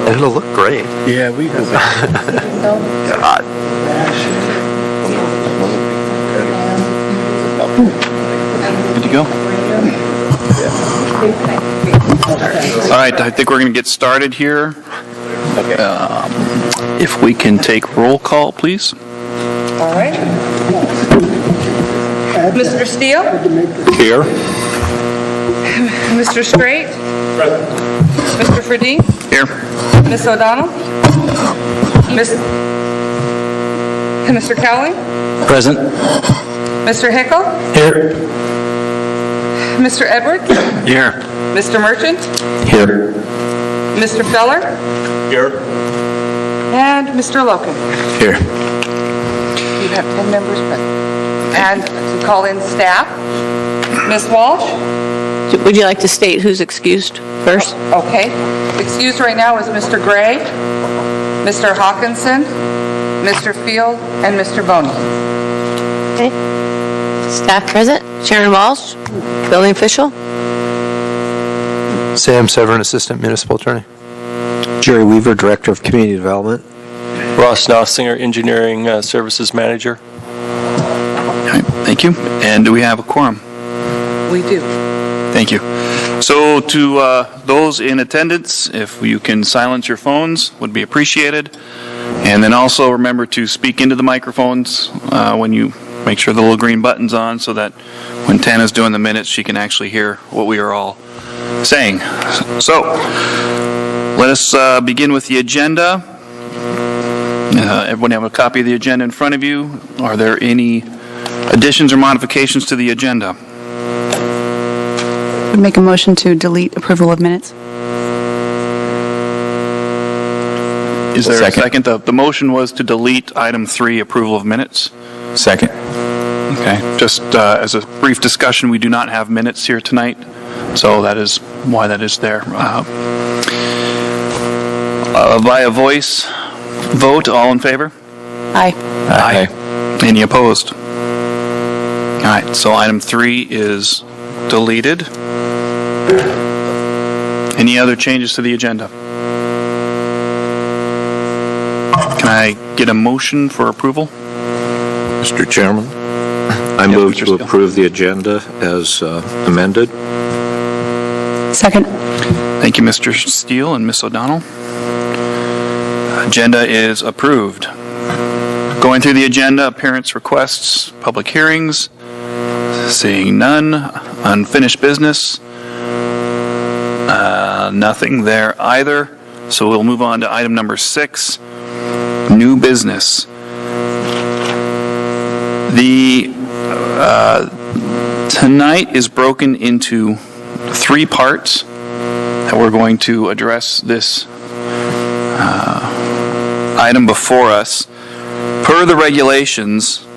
It'll look great. Yeah, we go back. God. Good to go? All right, I think we're going to get started here. If we can take roll call, please. All right. Mr. Steele? Here. Mr. Straight? Mr. Fradine? Here. Miss O'Donnell? Mr. Cowling? Present. Mr. Hickle? Here. Mr. Edwards? Here. Mr. Merchant? Here. Mr. Feller? Here. And Mr. Loken? Here. You have 10 members present. And to call in staff, Miss Walsh? Would you like to state who's excused first? Okay. Excused right now is Mr. Gray, Mr. Hawkinson, Mr. Field, and Mr. Boney. Okay. Staff present. Sharon Walsh, building official. Sam Severin, Assistant Municipal Attorney. Jerry Weaver, Director of Community Development. Ross Nossinger, Engineering Services Manager. All right, thank you. And do we have a quorum? We do. Thank you. So to those in attendance, if you can silence your phones, would be appreciated. And then also remember to speak into the microphones when you make sure the little green button's on so that when Tana's doing the minutes, she can actually hear what we are all saying. So let us begin with the agenda. Everyone have a copy of the agenda in front of you. Are there any additions or modifications to the agenda? Would make a motion to delete approval of minutes. Is there a second? The motion was to delete item 3, approval of minutes. Second. Okay, just as a brief discussion, we do not have minutes here tonight, so that is why that is there. Via voice vote, all in favor? Aye. Aye. Any opposed? All right, so item 3 is deleted. Any other changes to the agenda? Can I get a motion for approval? Mr. Chairman, I move to approve the agenda as amended. Second. Thank you, Mr. Steele and Ms. O'Donnell. Agenda is approved. Going through the agenda, appearance requests, public hearings. Seeing none. Unfinished business. Nothing there either. So we'll move on to item number 6, new business. Tonight is broken into 3 parts that we're going to address this item before us. Per the regulations,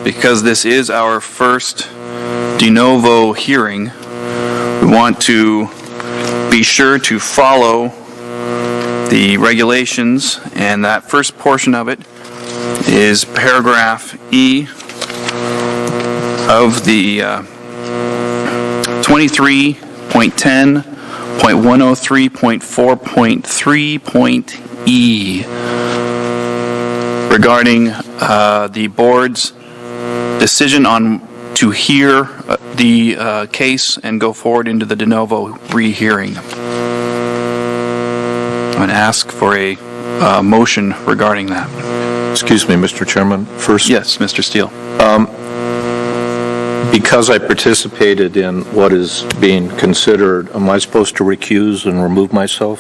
because this is our first de novo hearing, we want to be sure to follow the regulations, and that first portion of it is paragraph E of the 23.10.103.4.3.E regarding the board's decision on to hear the case and go forward into the de novo rehearing. I'm going to ask for a motion regarding that. Excuse me, Mr. Chairman. First, Yes, Mr. Steele. because I participated in what is being considered, am I supposed to recuse and remove myself?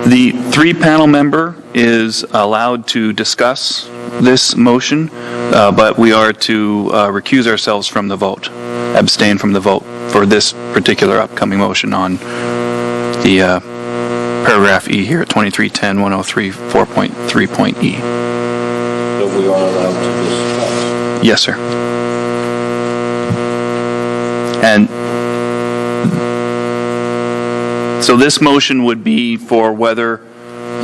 The 3-panel member is allowed to discuss this motion, but we are to recuse ourselves from the vote, abstain from the vote for this particular upcoming motion on the paragraph E here at 23.10.103.4.3.E. So we are allowed to discuss. Yes, sir. And so this motion would be for whether,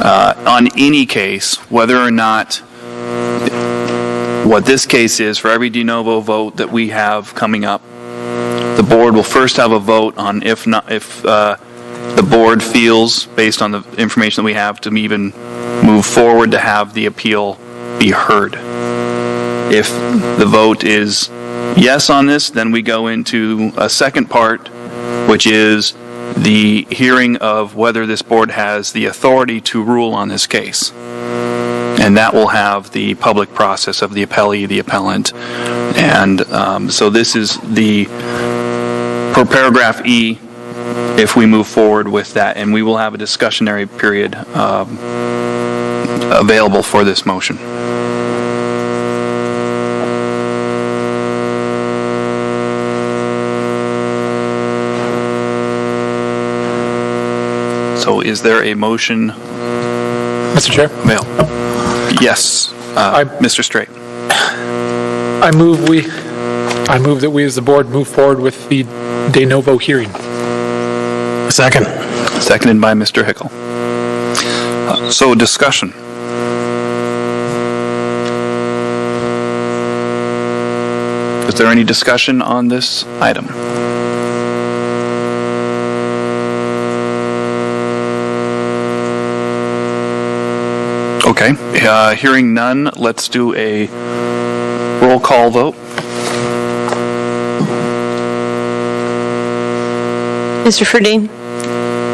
on any case, whether or not what this case is for every de novo vote that we have coming up The board will first have a vote on if the board feels, based on the information that we have, to even move forward to have the appeal be heard. If the vote is yes on this, then we go into a second part, which is the hearing of whether this board has the authority to rule on this case. And that will have the public process of the appellee, the appellant. And so this is for paragraph E, if we move forward with that, and we will have a discussionary period available for this motion. So is there a motion? Mr. Chair, Yes, Mr. Straight. I move that we as the board move forward with the de novo hearing. Second. Seconded by Mr. Hickle. So discussion. Is there any discussion on this item? Okay, hearing none, let's do a roll call vote. Mr. Ferdine,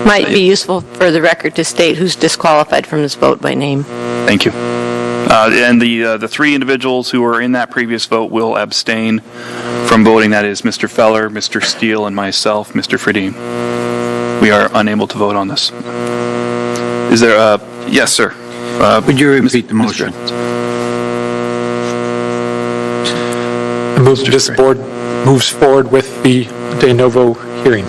might be useful for the record to state who's disqualified from this vote by name. Thank you. And the three individuals who were in that previous vote will abstain from voting. That is Mr. Feller, Mr. Steele, and myself, Mr. Ferdine. We are unable to vote on this. Is there a... Yes, sir. Would you repeat the motion? I move that this board moves forward with the de novo hearing.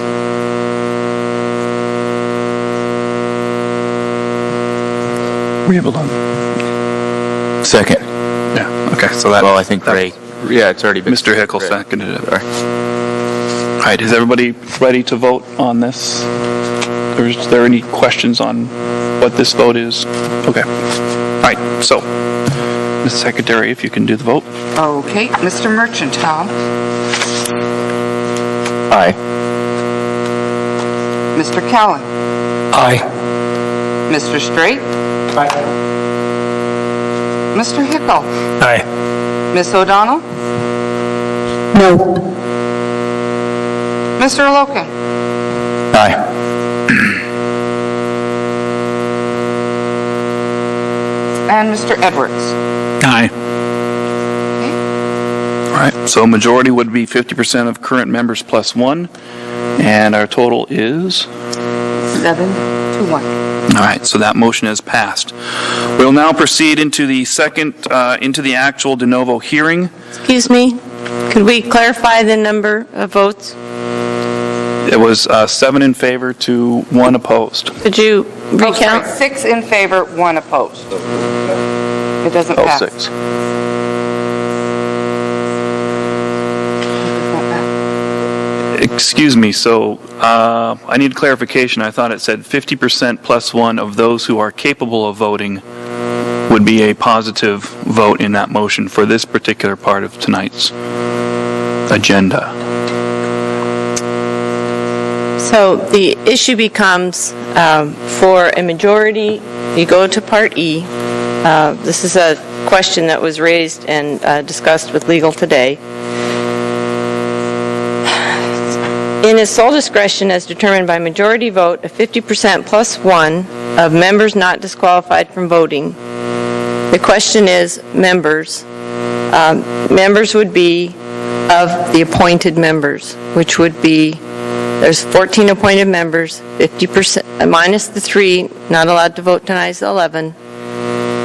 Were you able to... Second. Yeah, okay, so that... Well, I think Ray. Yeah, it's already been. Mr. Hickle Ray. seconded it. All right, is everybody ready to vote on this? Is there any questions on what this vote is? Okay. All right, so, Ms. Secretary, if you can do the vote. Okay, Mr. Merchantile, Aye. Mr. Callan, Aye. Mr. Straight, Aye. Mr. Hickle, Aye. Miss O'Donnell, No. Mr. Loken, Aye. and Mr. Edwards. Aye. All right, so majority would be 50% of current members plus one, and our total is... 7-1. All right, so that motion has passed. We'll now proceed into the into the actual de novo hearing. Excuse me, could we clarify the number of votes? It was 7 in favor to 1 opposed. Could you Oh, sorry, recount? 6 in favor, 1 opposed. It doesn't Oh, pass. 6. Excuse me, so I need clarification. I thought it said 50% plus 1 of those who are capable of voting would be a positive vote in that motion for this particular part of tonight's agenda. So the issue becomes, for a majority, you go to Part E. This is a question that was raised and discussed with legal today. In his sole discretion as determined by majority vote of 50% plus 1 of members not disqualified from voting, the question is members. Members would be of the appointed members, which would be, there's 14 appointed members, 50% minus the 3 not allowed to vote tonight is 11.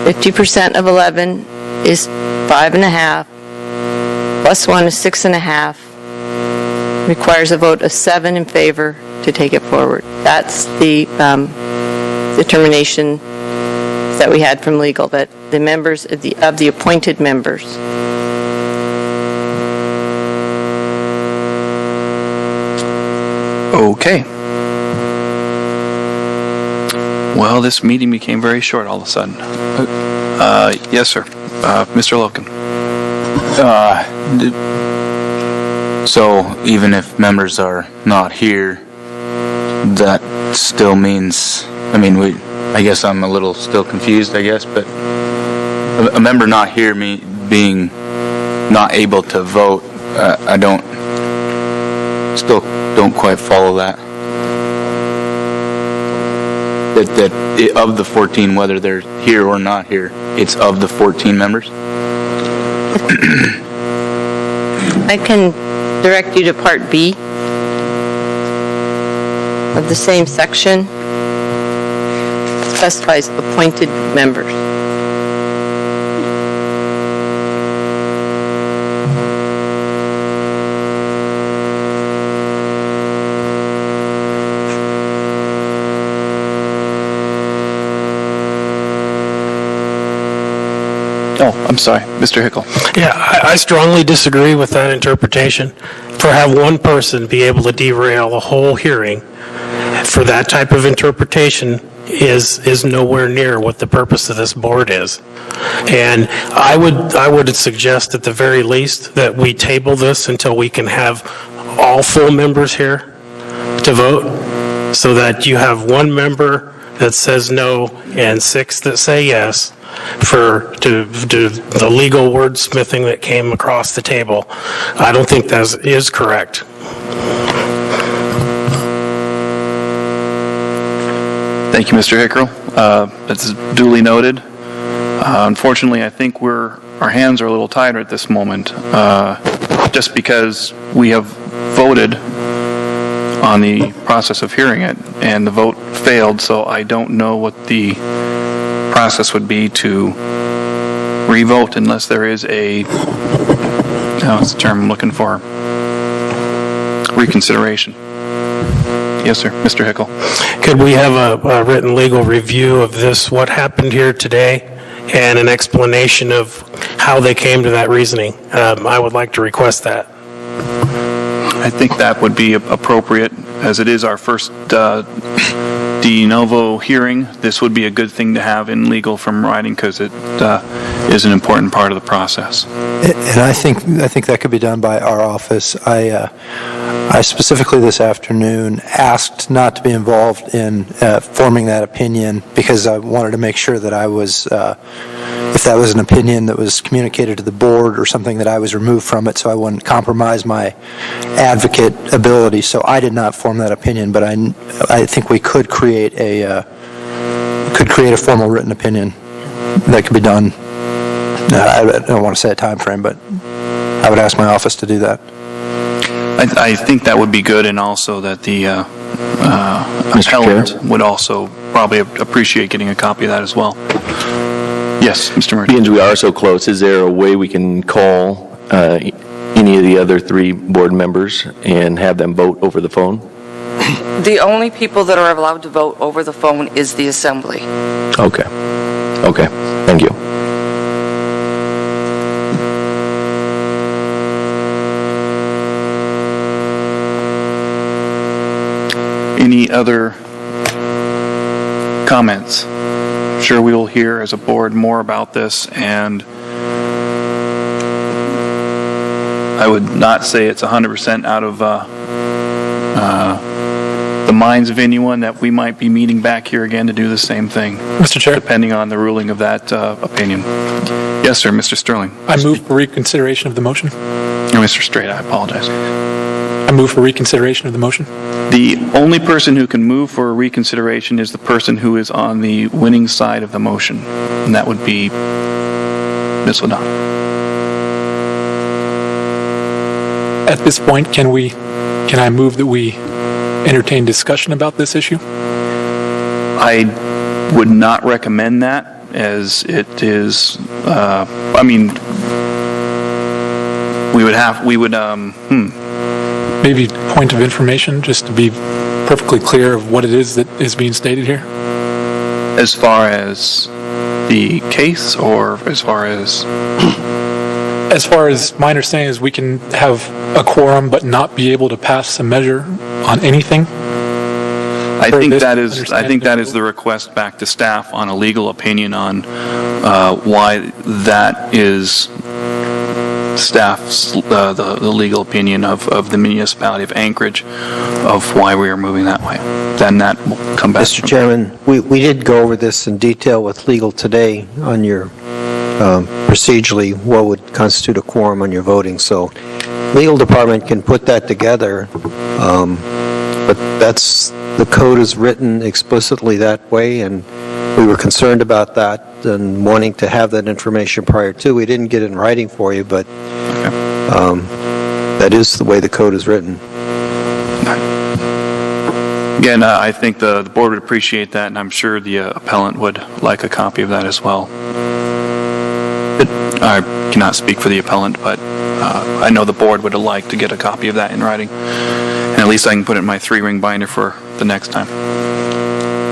50% of 11 is 5.5, plus 1 is 6.5. Requires a vote of 7 in favor to take it forward. That's the determination that we had from legal, that the members of the appointed members. Okay. Well, this meeting became very short all of a sudden. Yes, sir. Mr. Loken. So even if members are not here, that still means, I guess I'm a little still confused, I guess, but a member not here being not able to vote, I still don't quite follow that. That of the 14, whether they're here or not here, it's of the 14 members? I can direct you to Part B of the same section. It specifies appointed members. Oh, I'm sorry, Mr. Hickle. Yeah, I strongly disagree with that interpretation. For have one person be able to derail a whole hearing, for that type of interpretation is nowhere near what the purpose of this board is. And I would suggest at the very least that we table this until we can have all full members here to vote, so that you have one member that says no and 6 that say yes, to the legal wordsmithing that came across the table. I don't think that is correct. Thank you, Mr. Hickrell. That's duly noted. Unfortunately, I think our hands are a little tighter at this moment, just because we have voted on the process of hearing it, and the vote failed, so I don't know what the process would be to re-vote unless there is what's the term I'm looking for? Reconsideration. Yes, sir. Mr. Hickle. Could we have a written legal review of this, what happened here today, and an explanation of how they came to that reasoning? I would like to request that. I think that would be appropriate, as it is our first de novo hearing. This would be a good thing to have in legal from writing, because it is an important part of the process. And I think that could be done by our office. I specifically this afternoon asked not to be involved in forming that opinion, because I wanted to make sure that I was, if that was an opinion that was communicated to the board or something, that I was removed from it, so I wouldn't compromise my advocate ability. So I did not form that opinion, but I think we could create a formal written opinion that could be done. I don't want to say a time frame, but I would ask my office to do that. I think that would be good, and also that the appellant would also probably appreciate getting a copy of that as well. Yes, Mr. Murphy. Being we are so close, is there a way we can call any of the other 3 board members and have them vote over the phone? The only people that are allowed to vote over the phone is the assembly. Okay. Okay. Thank you. Any other comments? Sure, we will hear as a board more about this, and I would not say it's 100% out of the minds of anyone that we might be meeting back here again to do the same thing. Mr. Chair. Depending on the ruling of that opinion. Yes, sir, Mr. Sterling. I move for reconsideration of the motion. Mr. Straight, I apologize. I move for reconsideration of the motion. The only person who can move for a reconsideration is the person who is on the winning side of the motion, and that would be Ms. O'Donnell. At this point, can I move that we entertain discussion about this issue? I would not recommend that, as it is, we would Maybe point of information, just to be perfectly clear of what it is that is being stated here? as far as the case, or as far as... As far as my understanding is, we can have a quorum but not be able to pass a measure on anything? I think that is the request back to staff on a legal opinion on why that is staff's, the legal opinion of the municipality of Anchorage of why we are moving that way. Then that will come back. Mr. Chairman, we did go over this in detail with legal today on your procedurally what would constitute a quorum on your voting. So legal department can put that together, but the code is written explicitly that way, and we were concerned about that and wanting to have that information prior to. We didn't get it in writing for you, but that is the way the code is written. Again, I think the board would appreciate that, and I'm sure the appellant would like a copy of that as well. I cannot speak for the appellant, but I know the board would like to get a copy of that in writing. And at least I can put it in my 3-ring binder for the next time.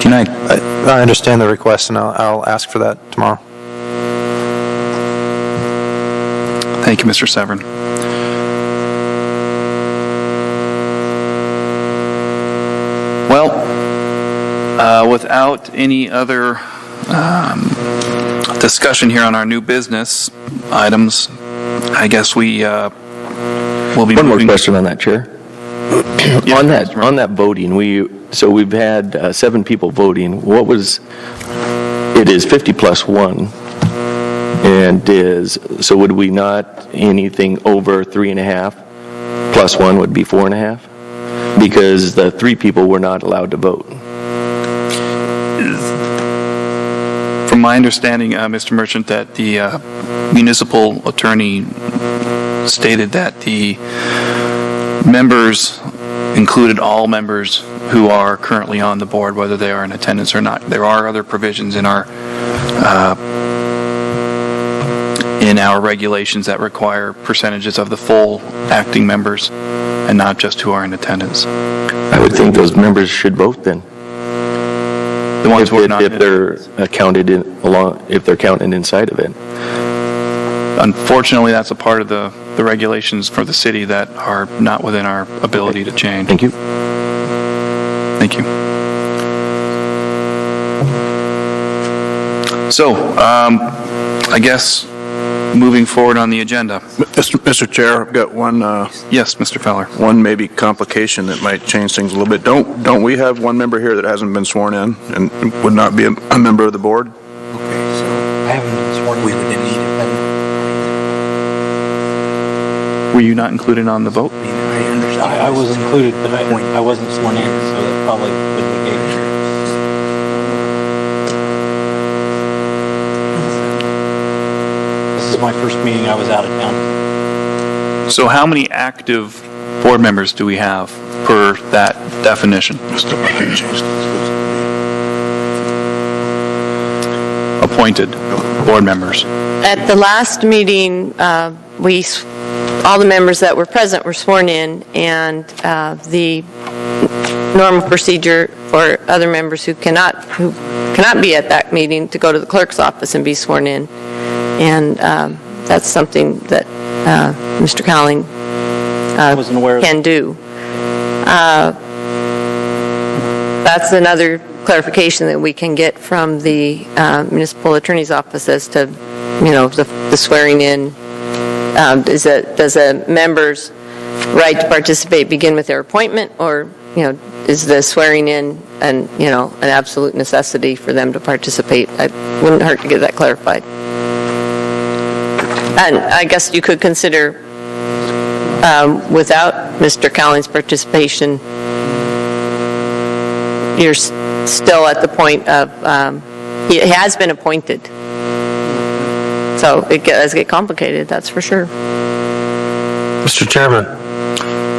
Can I understand the request, and I'll ask for that tomorrow. Thank you, Mr. Severn. Well, without any other discussion here on our new business items, I guess we will be One more moving. question on that, Chair. Yes, On that voting, we've had 7 people voting. It is 50 plus 1, so would we not, anything over 3.5 plus 1 would be 4.5? Because the 3 people were not allowed to vote. From my understanding, Mr. Merchant, that the municipal attorney stated that the members included all members who are currently on the board, whether they are in attendance or not. There are other provisions in our regulations that require percentages of the full acting members and not just who are in attendance. I would think those members should vote then. The ones who are not. If they're counted if they're counted inside of it. Unfortunately, that's a part of the regulations for the city that are not within our ability to change. Thank you. Thank you. So, I guess moving forward on the agenda. Mr. Chair, I've got one. Yes, Mr. Feller. One maybe complication that might change things a little bit. Don't we have one member here that hasn't been sworn in and would not be a member of the board? Okay, so I haven't been sworn. We would need it. Were you not included on the vote? I was included, but I wasn't sworn in, so that probably would negate it. This is my first meeting. I was out of town. So how many active board members do we have per that definition? Appointed board members. At the last meeting, all the members that were present were sworn in, and the normal procedure for other members who cannot be at that meeting to go to the clerk's office and be sworn in. And that's something that Mr. Cowling can do. That's another clarification that we can get from the municipal attorney's office as to, the swearing in. Does a member's right to participate begin with their appointment, or, is the swearing in an absolute necessity for them to participate? It wouldn't hurt to get that clarified. And I guess you could consider, without Mr. Cowling's participation, you're still at the point of, he has been appointed. So it does get complicated, that's for sure. Mr. Chairman.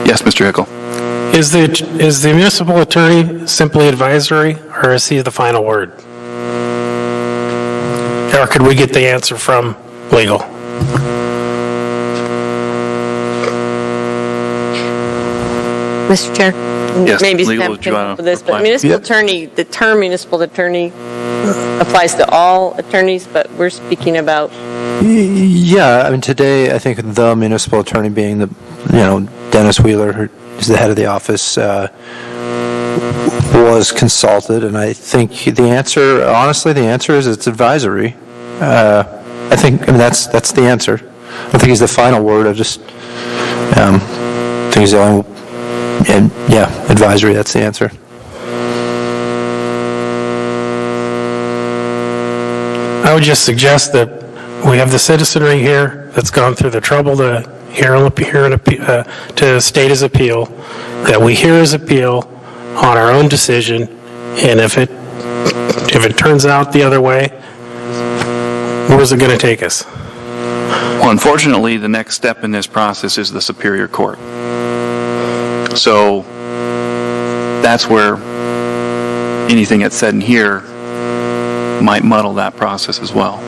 Yes, Mr. Hickel. Is the municipal attorney simply advisory, or is he the final word? Or could we get the answer from legal? Mr. Chair? Yes, Maybe legal, Sam would you can wanna help with this, but reply? municipal attorney, the term municipal attorney applies to all attorneys, but we're speaking about. Yeah, I mean, today, I think the municipal attorney being Dennis Wheeler, who is the head of the office, was consulted, and I think the answer is it's advisory. That's the answer. I think he's the final word. I just think he's the only, and yeah, advisory, that's the answer. I would just suggest that we have the citizenry here that's gone through the trouble to to state his appeal, that we hear his appeal on our own decision, and if it turns out the other way, where's it going to take us? Well, unfortunately, the next step in this process is the Superior Court. So that's where anything that's said in here might muddle that process as well.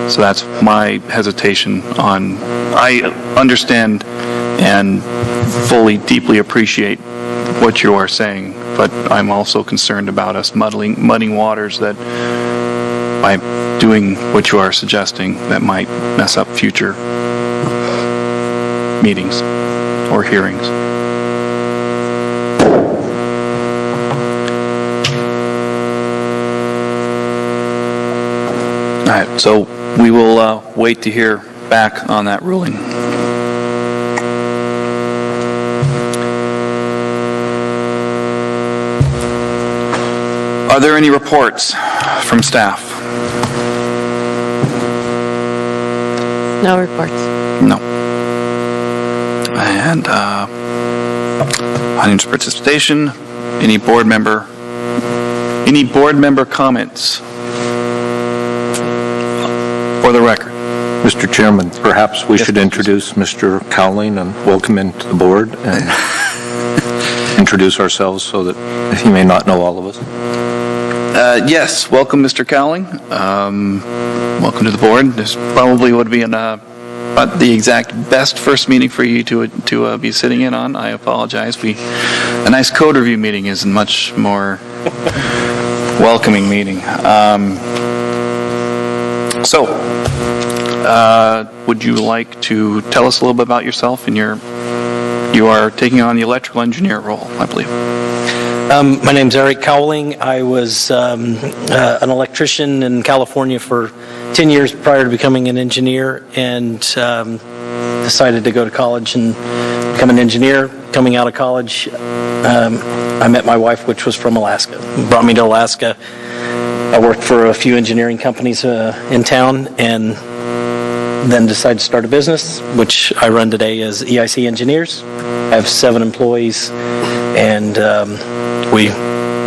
So that's my hesitation on, I understand and fully, deeply appreciate what you are saying, but I'm also concerned about us mudding waters that by doing what you are suggesting, that might mess up future meetings or hearings. All right, so we will wait to hear back on that ruling. Are there any reports from staff? No reports. No. And audience participation, any board member comments? For the record. Mr. Chairman, perhaps we should introduce Mr. Cowling and welcome him to the board and introduce ourselves so that he may not know all of us. Yes, welcome, Mr. Cowling. Welcome to the board. This probably would be not the exact best first meeting for you to be sitting in on. I apologize. A nice code review meeting is a much more welcoming meeting. So, would you like to tell us a little bit about yourself and you are taking on the electrical engineer role, I believe. My name's Eric Cowling. I was an electrician in California for 10 years prior to becoming an engineer, and decided to go to college and become an engineer. Coming out of college, I met my wife, which was from Alaska. Brought me to Alaska. I worked for a few engineering companies in town, and then decided to start a business, which I run today as EIC Engineers. I have 7 employees, and we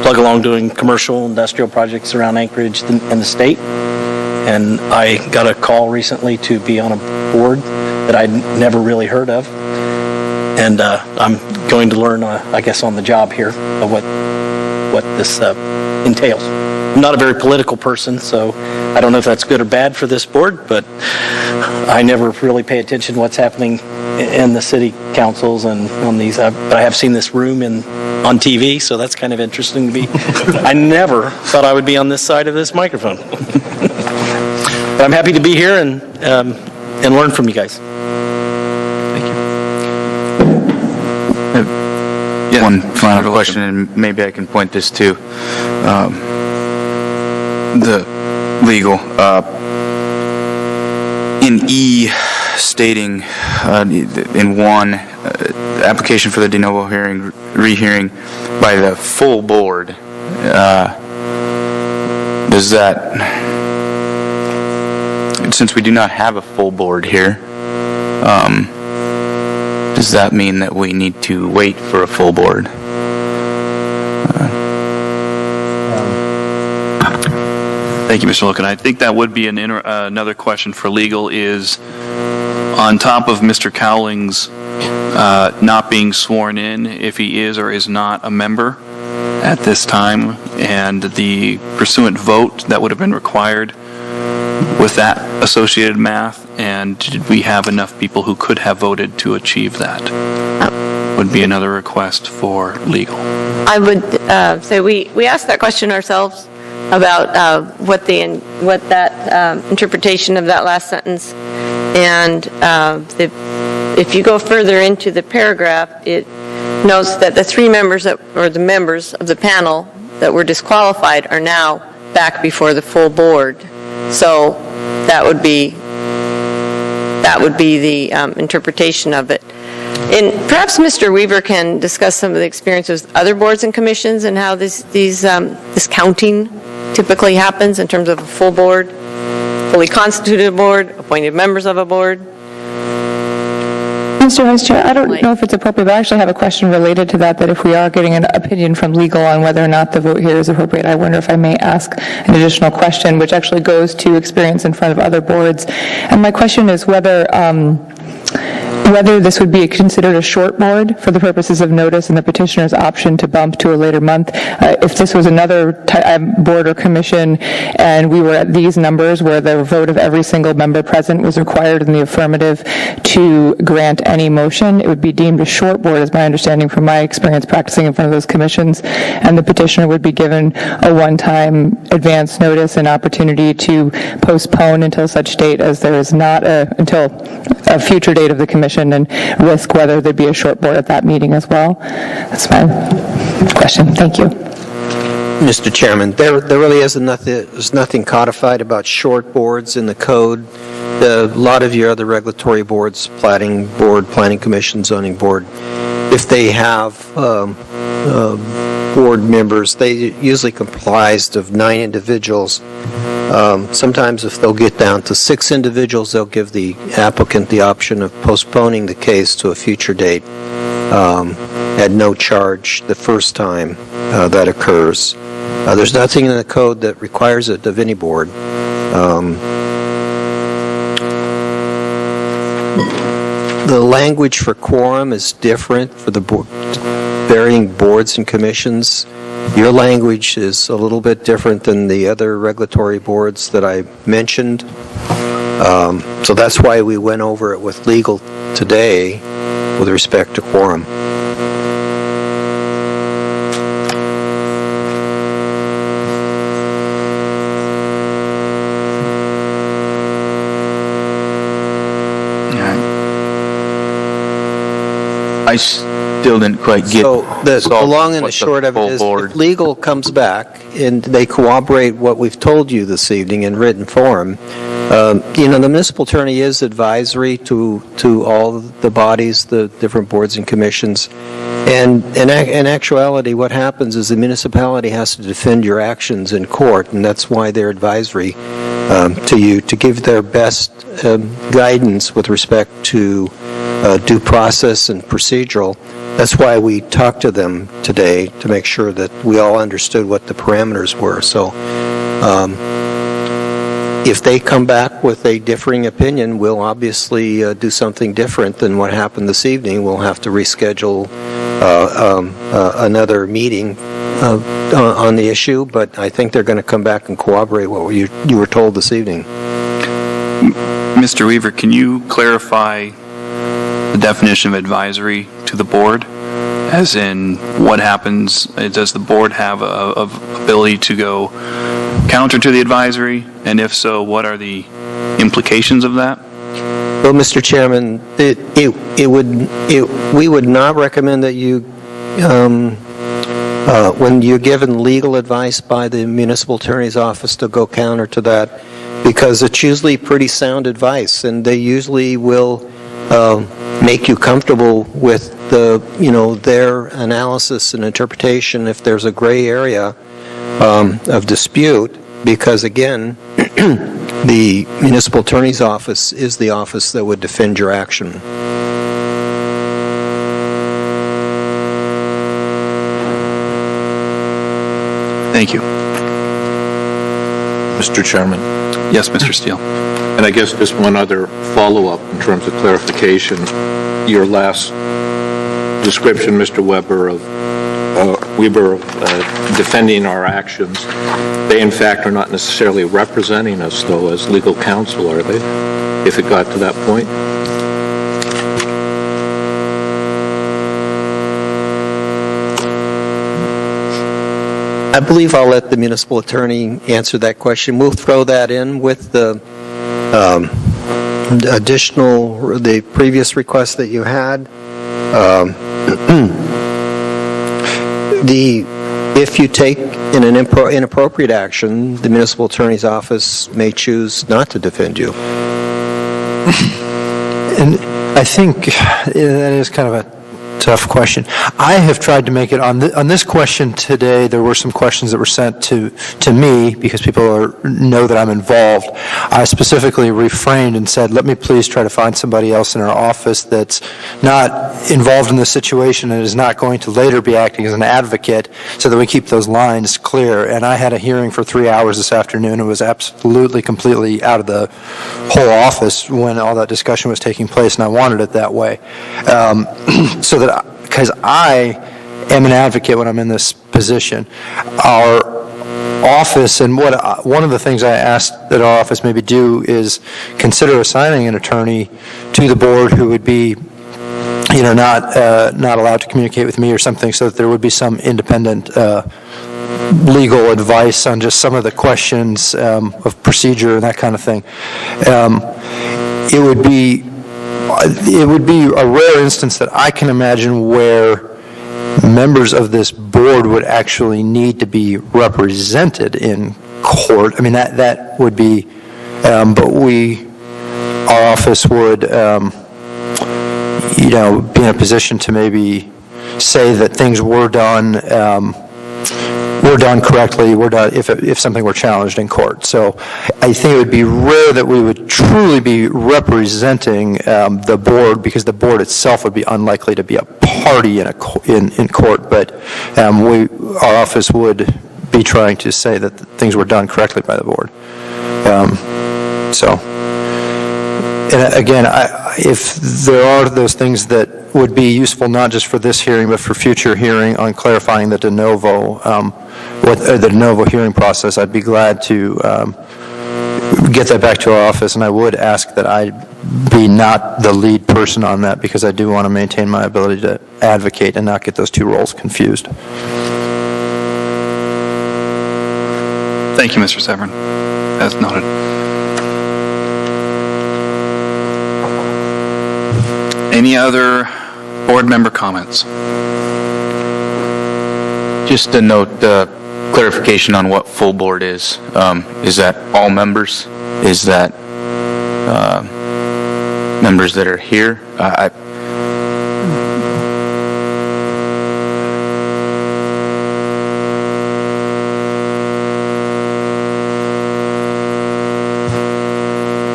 plug along doing commercial, industrial projects around Anchorage and the state. And I got a call recently to be on a board that I'd never really heard of. And I'm going to learn, I guess, on the job here of what this entails. I'm not a very political person, so I don't know if that's good or bad for this board, but I never really pay attention to what's happening in the city councils and on these. But I have seen this room on TV, so that's kind of interesting to me. I never thought I would be on this side of this microphone. But I'm happy to be here and learn from you guys. Yeah. One final question, and maybe I can point this to the legal. In E, stating in 1, application for the de novo hearing, rehearing by the full board, does that, since we do not have a full board here, does that mean that we need to wait for a full board? Thank you, Mr. Loken. I think that would be another question for legal is, on top of Mr. Cowling's not being sworn in, if he is or is not a member at this time, and the pursuant vote that would have been required with that associated math, and did we have enough people who could have voted to achieve that? Would be another request for legal. I would say we asked that question ourselves about what that interpretation of that last sentence, and if you go further into the paragraph, it notes that the 3 members or the members of the panel that were disqualified are now back before the full board. So that would be that would be the interpretation of it. And perhaps Mr. Weaver can discuss some of the experiences with other boards and commissions and how this counting typically happens in terms of a full board, fully constituted board, appointed members of a board. Mr. Vice Chair, I don't know if it's appropriate, but I actually have a question related to that if we are getting an opinion from legal on whether or not the vote here is appropriate, I wonder if I may ask an additional question, which actually goes to experience in front of other boards. And my question is whether this would be considered a short board for the purposes of notice and the petitioner's option to bump to a later month. If this was another board or commission and we were at these numbers where the vote of every single member present was required in the affirmative to grant any motion, it would be deemed a short board, is my understanding from my experience practicing in front of those commissions, and the petitioner would be given a one-time advance notice and opportunity to postpone until such date as there is not until a future date of the commission, and risk whether there'd be a short board at that meeting as well. That's my question. Thank you. Mr. Chairman, there really is nothing codified about short boards in the code. A lot of your other regulatory boards, planning board, planning commission, zoning board, if they have board members, they usually comprised of 9 individuals. Sometimes if they'll get down to 6 individuals, they'll give the applicant the option of postponing the case to a future date at no charge the first time that occurs. There's nothing in the code that requires it of any board. The language for quorum is different for the varying boards and commissions. Your language is a little bit different than the other regulatory boards that I mentioned. So that's why we went over it with legal today with respect to quorum. I still didn't quite get. So the long and the short of it is, if legal comes back and they corroborate what we've told you this evening in written form, the municipal attorney is advisory to all the bodies, the different boards and commissions. And in actuality, what happens is the municipality has to defend your actions in court, and that's why they're advisory to you, to give their best guidance with respect to due process and procedural. That's why we talked to them today, to make sure that we all understood what the parameters were. So if they come back with a differing opinion, we'll obviously do something different than what happened this evening. We'll have to reschedule another meeting on the issue, but I think they're going to come back and corroborate what you were told this evening. Mr. Weaver, can you clarify the definition of advisory to the board? As in, what happens, does the board have a ability to go counter to the advisory? And if so, what are the implications of that? Well, Mr. Chairman, we would not recommend that you, when you're given legal advice by the municipal attorney's office, to go counter to that, because it's usually pretty sound advice, and they usually will make you comfortable with their analysis and interpretation if there's a gray area of dispute, because again, the municipal attorney's office is the office that would defend your action. Thank you. Mr. Chairman. Yes, Mr. Steele. And I guess just one other follow-up in terms of clarification. Your last description, Mr. Weber, of defending our actions, they in fact are not necessarily representing us, though, as legal counsel, are they? If it got to that point? I believe I'll let the municipal attorney answer that question. We'll throw that in with the the previous request that you had. If you take an inappropriate action, the municipal attorney's office may choose not to defend you. And I think that is kind of a tough question. I have tried to make it on this question today. There were some questions that were sent to me because people know that I'm involved. I specifically refrained and said, let me please try to find somebody else in our office that's not involved in this situation and is not going to later be acting as an advocate so that we keep those lines clear. And I had a hearing for 3 hours this afternoon. It was absolutely, completely out of the whole office when all that discussion was taking place, and I wanted it that way. So that because I am an advocate when I'm in this position. Our office, and one of the things I asked that our office maybe do is consider assigning an attorney to the board who would be, not allowed to communicate with me or something, so that there would be some independent legal advice on just some of the questions of procedure and that kind of thing. It would be a rare instance that I can imagine where members of this board would actually need to be represented in court. I mean, that would be, but our office would, be in a position to maybe say that things were done correctly, if something were challenged in court. So I think it would be rare that we would truly be representing the board, because the board itself would be unlikely to be a party in court, but our office would be trying to say that things were done correctly by the board. And again, if there are those things that would be useful not just for this hearing but for future hearing on clarifying the de novo hearing process, I'd be glad to get that back to our office, and I would ask that I be not the lead person on that, because I do want to maintain my ability to advocate and not get those two roles confused. Thank you, Mr. Severin. As noted. Any other board member comments? Just to note, clarification on what full board is. Is that all members? Is that members that are here?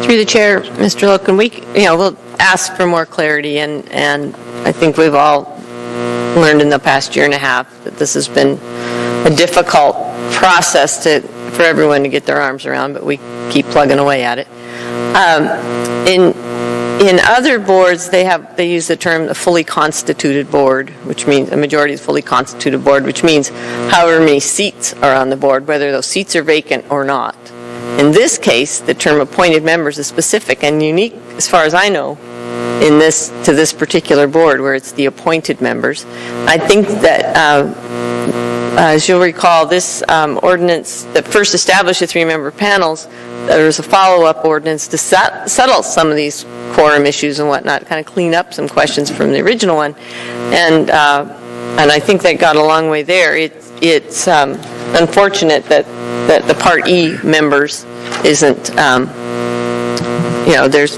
Through the chair, Mr. Loken, we'll ask for more clarity, and I think we've all learned in the past year and a half that this has been a difficult process for everyone to get their arms around, but we keep plugging away at it. In other boards, they use the term a fully constituted board, which means a majority is fully constituted board, which means however many seats are on the board, whether those seats are vacant or not. In this case, the term appointed members is specific and unique, as far as I know, to this particular board, where it's the appointed members. I think that, as you'll recall, this ordinance that first established the three-member panels, there was a follow-up ordinance to settle some of these quorum issues and whatnot, kind of clean up some questions from the original one, and I think that got a long way there. It's unfortunate that the Part E members isn't, there's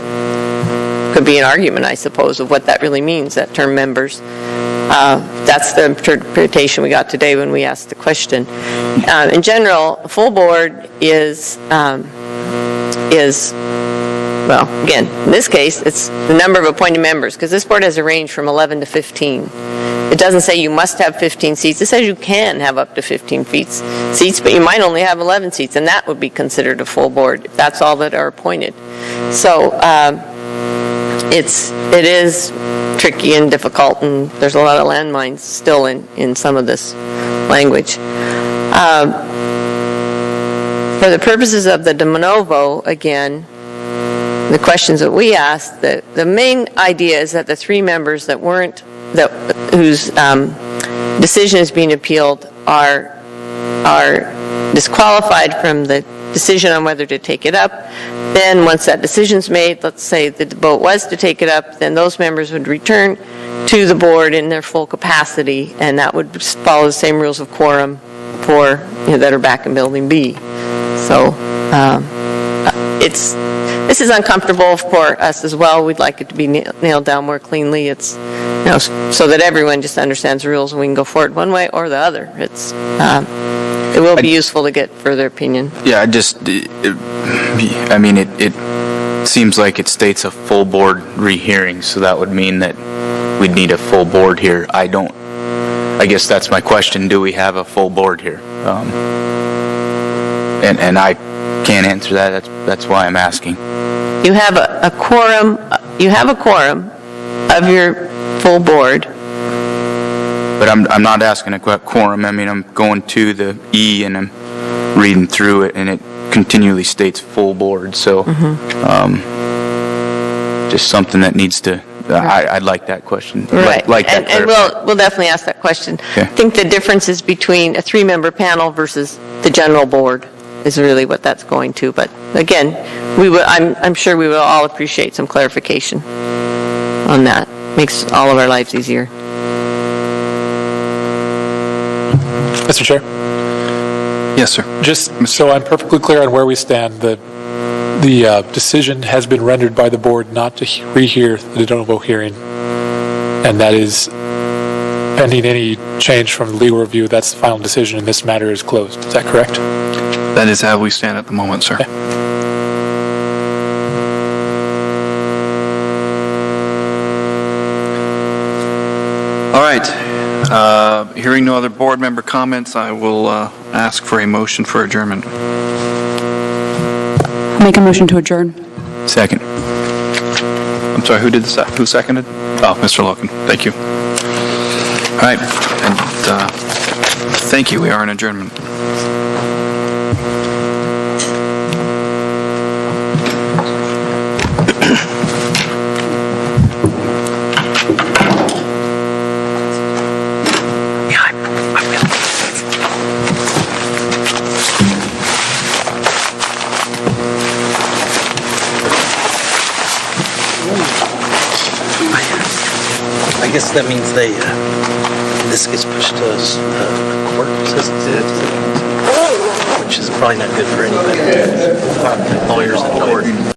could be an argument, I suppose, of what that really means, that term members. That's the interpretation we got today when we asked the question. In general, a full board is, well, again, in this case, it's the number of appointed members, because this board has a range from 11 to 15. It doesn't say you must have 15 seats. It says you can have up to 15 seats, but you might only have 11 seats, and that would be considered a full board if that's all that are appointed. So it is tricky and difficult, and there's a lot of landmines still in some of this language. For the purposes of the de novo, again, the questions that we asked, the main idea is that the three members whose decision is being appealed are disqualified from the decision on whether to take it up. Then once that decision's made, let's say the vote was to take it up, then those members would return to the board in their full capacity, and that would follow the same rules of quorum that are back in Building B. So this is uncomfortable for us as well. We'd like it to be nailed down more cleanly. It's, so that everyone just understands the rules and we can go forward one way or the other. It will be useful to get further opinion. Yeah, it seems like it states a full board rehearing, so that would mean that we'd need a full board here. I guess that's my question. Do we have a full board here? And I can't answer that. That's why I'm asking. You have a quorum of your full board. But I'm not asking a quorum. I mean, I'm going to the E and I'm reading through it, and it continually states full board. So, just something that needs to. I'd like that question. Right. Like that. And we'll definitely ask that question. Okay. I think the difference is between a 3-member panel versus the general board is really what that's going to. But again, I'm sure we will all appreciate some clarification on that. Makes all of our lives easier. Mr. Chair, Yes, sir. just so I'm perfectly clear on where we stand, the decision has been rendered by the board not to rehear the de novo hearing, and that is pending any change from the legal review. That's the final decision, and this matter is closed. Is that correct? That is how we stand at the moment, sir. Okay. All right. Hearing no other board member comments, I will ask for a motion for adjournment. Make a motion to adjourn. Second. I'm sorry, who seconded? Oh, Mr. Loken. Thank you. All right. And thank you. We are in adjournment. I guess that means this gets pushed to court system, which is probably not good for anybody. Lawyers in court.